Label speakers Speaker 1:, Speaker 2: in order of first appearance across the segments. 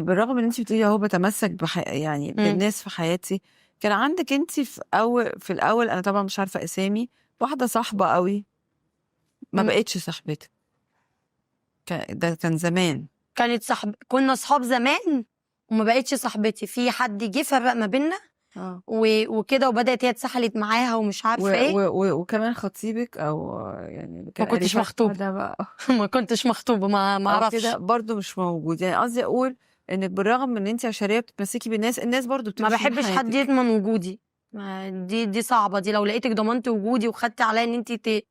Speaker 1: بالرغم ان انت بتقولي اهو بتمسك يعني بالناس في حياتي، كان عندك انت في الاول انا طبعا مش عارفه اسامي، واحده صاحبه قوي ما بقتش صاحبتك، ده كان زمان.
Speaker 2: كانت كنا اصحاب زمان وما بقتش صاحبتي، في حد جه فرق ما بيننا وكده، وبدات هي اتسحلت معاها ومش عارفه ايه.
Speaker 1: وكمان خطيبك او يعني
Speaker 2: ما كنتش مخطوبه
Speaker 1: ده بقى
Speaker 2: ما كنتش مخطوبه، ما اعرفش
Speaker 1: كده برضو مش موجود. يعني قصدي اقول انك بالرغم من ان انت عشريه بتمسكي بالناس، الناس برضو
Speaker 2: ما
Speaker 1: بتمشي
Speaker 2: بحبش حد يضمن وجودي. دي صعبه دي، لو لقيتك ضمنت وجودي وخدتي عليا ان انت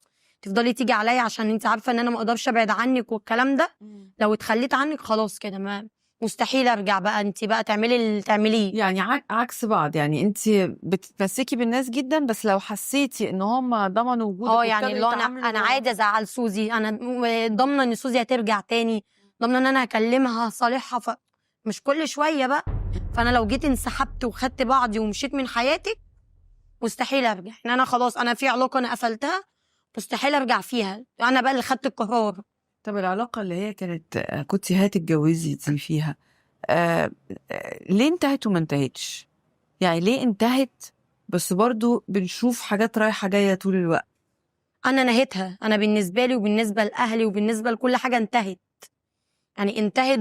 Speaker 2: تفضلي تيجي عليا عشان انت عارفه ان انا ما اقدرش ابعد عنك والكلام ده، لو اتخليت عنك خلاص كده ما مستحيل ارجع بقى، انت بقى تعملي اللي تعمليه.
Speaker 1: يعني عكس بعض، يعني انت بتتمسكي بالناس جدا، بس لو حسيتي ان هم ضمنوا وجودك
Speaker 2: يعني اللي انا عادي ازعل سوزي، انا ضامنه ان سوزي هترجع تاني، ضامنه ان انا هكلمها هصالحها، مش كل شويه بقى. فانا لو جيت انسحبت وخدت بعضي ومشيت من حياتك مستحيل ارجع، ان انا خلاص انا في علاقه انا قفلتها مستحيل ارجع فيها، انا بقى اللي خدت القرار.
Speaker 1: طب العلاقه اللي هي كانت كنت هتتجوزي دي فيها ليه انتهت وما انتهتش؟ يعني ليه انتهت بس برضو بنشوف حاجات رايحه جايه طول الوقت؟
Speaker 2: انا نهيتها، انا بالنسبه لي وبالنسبه لاهلي وبالنسبه لكل حاجه انتهت، يعني انتهت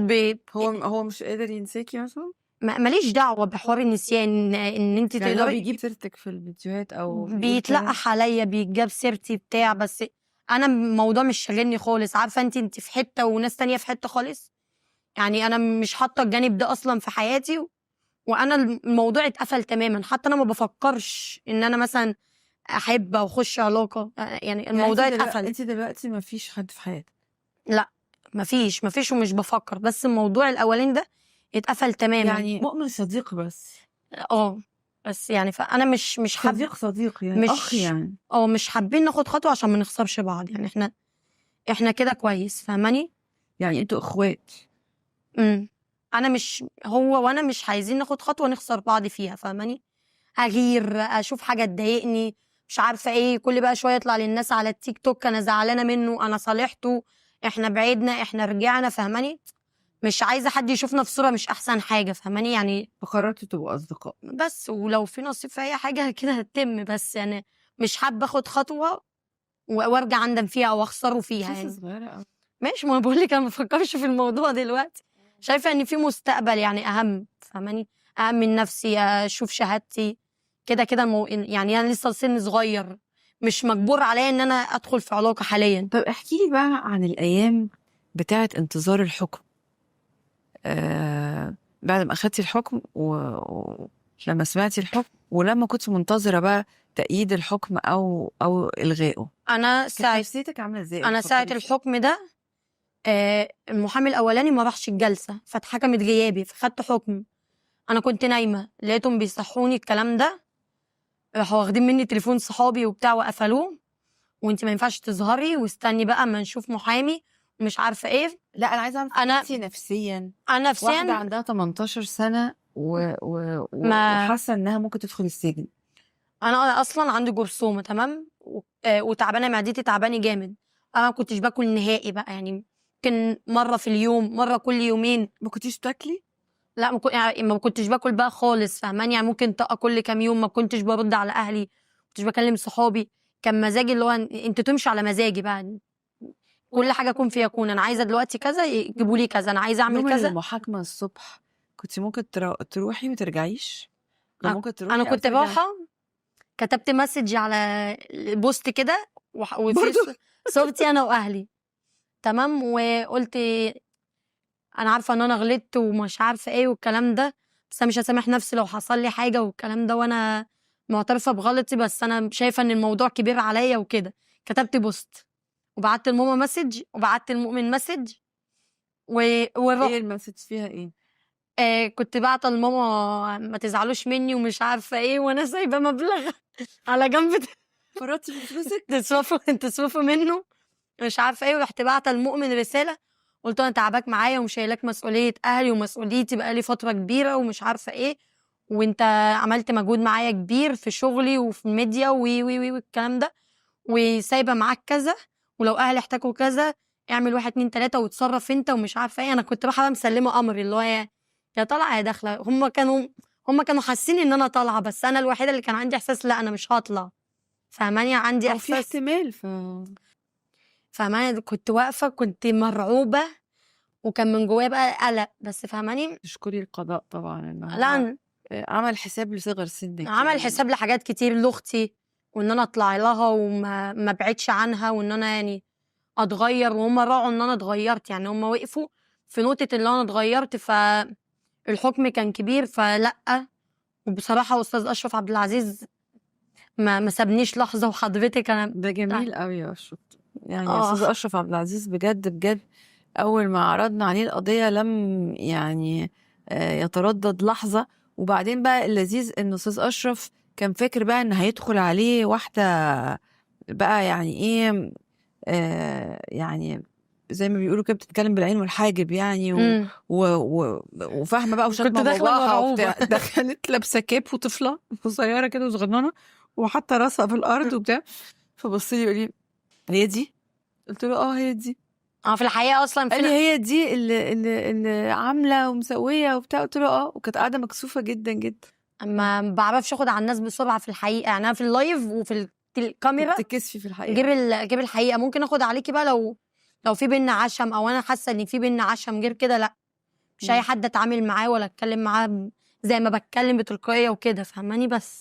Speaker 1: هو مش قادر ينساكي مثلا؟
Speaker 2: ماليش دعوه بحوار النسيان، ان انت
Speaker 1: يعني
Speaker 2: تقدري.
Speaker 1: هو بيجيب سيرتك في الفيديوهات او
Speaker 2: بيتلقح عليا، بيجاب سيرتي بتاع، بس انا الموضوع مش شاغلني خالص، عارفه انت في حته وناس تانية في حته خالص، يعني انا مش حاطه الجانب ده اصلا في حياتي، وانا الموضوع اتقفل تماما، حتى انا ما بفكرش ان انا مثلا احب او اخش علاقه، يعني الموضوع اتقفل.
Speaker 1: انت دلوقتي ما فيش حد في حياتك؟
Speaker 2: لا مفيش ومش بفكر، بس الموضوع الاولين ده اتقفل تماما.
Speaker 1: يعني مؤمن صديق بس؟
Speaker 2: بس يعني فانا مش حابه
Speaker 1: صديق يعني
Speaker 2: مش
Speaker 1: اخ يعني.
Speaker 2: مش حابين ناخد خطوه عشان ما نخسرش بعض، يعني احنا كده كويس، فاهماني؟
Speaker 1: يعني انتوا اخوات؟
Speaker 2: انا مش هو وانا مش عايزين ناخد خطوه نخسر بعض فيها، فاهماني؟ اغير اشوف حاجه تضايقني مش عارفه ايه، كل بقى شويه يطلع للناس على التيك توك انا زعلانه منه، انا صالحته، احنا بعدنا، احنا رجعنا، فاهماني؟ مش عايزه حد يشوفنا في صوره مش احسن حاجه، فاهماني؟ يعني
Speaker 1: فقررتوا تبقوا اصدقاء
Speaker 2: بس، ولو في نصيب في اي حاجه كده هتتم، بس يعني مش حابه اخد خطوه وارجع اندم فيها او اخسره فيها يعني.
Speaker 1: صغيره قوي.
Speaker 2: ماشي، ما بقول لك انا ما بفكرش في الموضوع دلوقتي، شايفه ان في مستقبل يعني اهم، فاهماني؟ اهم من نفسي، اشوف شهادتي كده كده يعني انا لسه سن صغير، مش مجبور عليا ان انا ادخل في علاقه حاليا.
Speaker 1: طب احكي لي بقى عن الايام بتاعه انتظار الحكم، بعد ما اخدتي الحكم ولما سمعتي الحكم ولما كنت منتظره بقى تأييد الحكم او الغائه،
Speaker 2: انا
Speaker 1: كانت نفسيتك عامله ازاي؟
Speaker 2: انا ساعه الحكم ده المحامي الاولاني ما راحش الجلسه فاتحكمت غيابي فخدت حكم، انا كنت نايمه لقيتهم بيصحوني الكلام ده، راحوا واخدين مني تليفون صحابي وبتاع وقفلوه، وانت ما ينفعش تظهري واستني بقى اما نشوف محامي ومش عارفه ايه.
Speaker 1: لا انا عايزه اعرف انت نفسيا،
Speaker 2: انا نفسيا
Speaker 1: واحده عندها 18 سنه وحاسه انها ممكن تدخل السجن.
Speaker 2: انا اصلا عندي جرثومه تمام، وتعبانه معدتي تعباني جامد، انا ما كنتش باكل نهائي بقى، يعني ممكن مره في اليوم، مره كل يومين.
Speaker 1: ما كنتيش بتاكلي؟
Speaker 2: لا يعني ما كنتش باكل بقى خالص، فاهماني؟ يعني ممكن طاقه كل كام يوم، ما كنتش برد على اهلي، ما كنتش بكلم صحابي، كان مزاجي اللي هو انت تمشي على مزاجي بقى، كل حاجه اكون فيها اكون انا عايزه دلوقتي كذا يجيبوا لي كذا، انا عايزه اعمل
Speaker 1: يوم
Speaker 2: كذا.
Speaker 1: المحاكمه الصبح كنت ممكن تروحي ما ترجعيش؟ ممكن تروحي
Speaker 2: انا
Speaker 1: او
Speaker 2: كنت
Speaker 1: ترجعي؟
Speaker 2: رايحه كتبت مسج على بوست كده وفي صورتي انا واهلي تمام، وقلت انا عارفه ان انا غلطت ومش عارفه ايه والكلام ده، بس انا مش هسامح نفسي لو حصل لي حاجه والكلام ده، وانا معترفه بغلطي، بس انا شايفه ان الموضوع كبير عليا وكده. كتبت بوست وبعت لماما مسج وبعت للمؤمن مسج
Speaker 1: ايه المسج فيها ايه؟
Speaker 2: كنت بعت لماما ما تزعلوش مني ومش عارفه ايه، وانا سايبه مبلغ على جنب
Speaker 1: فرطتي في فلوسك
Speaker 2: تصرفوا منه مش عارفه ايه، ورحت بعت المؤمن رساله قلت له انا تعباك معايا ومش شايلاك مسؤوليه اهلي ومسؤوليتي بقالي فتره كبيره ومش عارفه ايه، وانت عملت مجهود معايا كبير في شغلي وفي الميديا وي وي وي والكلام ده، وسايبه معاك كذا، ولو اهلي احتاجوا كذا اعمل 1 2 3 وتصرف انت ومش عارفه ايه. انا كنت رايحه مسلمه امري اللي هو يا طالعه يا داخله. هم كانوا حاسين ان انا طالعه، بس انا الوحيده اللي كان عندي احساس لا انا مش هطلع. فاهماني؟ عندي
Speaker 1: او في
Speaker 2: احساس.
Speaker 1: احتمال
Speaker 2: فاهماني؟ كنت واقفه كنت مرعوبه، وكان من جوايا بقى قلق، بس فاهماني؟
Speaker 1: تشكري القضاء طبعا ان هو
Speaker 2: لا،
Speaker 1: عمل حساب لصغر سنك
Speaker 2: عمل
Speaker 1: يعني.
Speaker 2: حساب لحاجات كتير لاختي، وان انا اطلع لها وما بعدش عنها، وان انا يعني اتغير، وهم راعوا ان انا اتغيرت، يعني هم وقفوا في نقطه اللي انا اتغيرت، فالحكم كان كبير فلا. وبصراحه استاذ اشرف عبد العزيز ما سابنيش لحظه، وحضرتك انا
Speaker 1: ده جميل قوي يا اشرف، يعني
Speaker 2: اه
Speaker 1: استاذ اشرف عبد العزيز بجد بجد اول ما عرضنا عليه القضيه لم يعني يتردد لحظه. وبعدين بقى اللذيذ ان استاذ اشرف كان فاكر بقى ان هيدخل عليه واحده بقى يعني ايه يعني زي ما بيقولوا كده بتتكلم بالعين والحاجب يعني
Speaker 2: امم
Speaker 1: وفاهمه بقى
Speaker 2: كنت
Speaker 1: وشاتمه
Speaker 2: داخله
Speaker 1: باباها
Speaker 2: مرعوبه.
Speaker 1: وبتاع. دخلت لابسه كاب وطفله صغيره كده وصغننه وحاطه راسها في الارض وبتاع. فبص لي يقول لي هي دي؟ قلت له اه هي دي.
Speaker 2: اه، في الحقيقه اصلا
Speaker 1: قال لي هي دي اللي عامله ومسويه وبتاع. قلت له اه، وكانت قاعده مكسوفه جدا جدا.
Speaker 2: ما بعرفش اخد على الناس بسرعه في الحقيقه، يعني انا في اللايف وفي الكاميرا
Speaker 1: بتتكسفي في الحقيقه.
Speaker 2: جيب الحقيقه. ممكن اخد عليكي بقى لو في بينا عشم، او انا حاسه ان في بينا عشم، غير كده لا. مش اي
Speaker 1: مم.
Speaker 2: حد اتعامل معاه ولا اتكلم معاه زي ما بتكلم بتلقائيه وكده، فاهماني؟ بس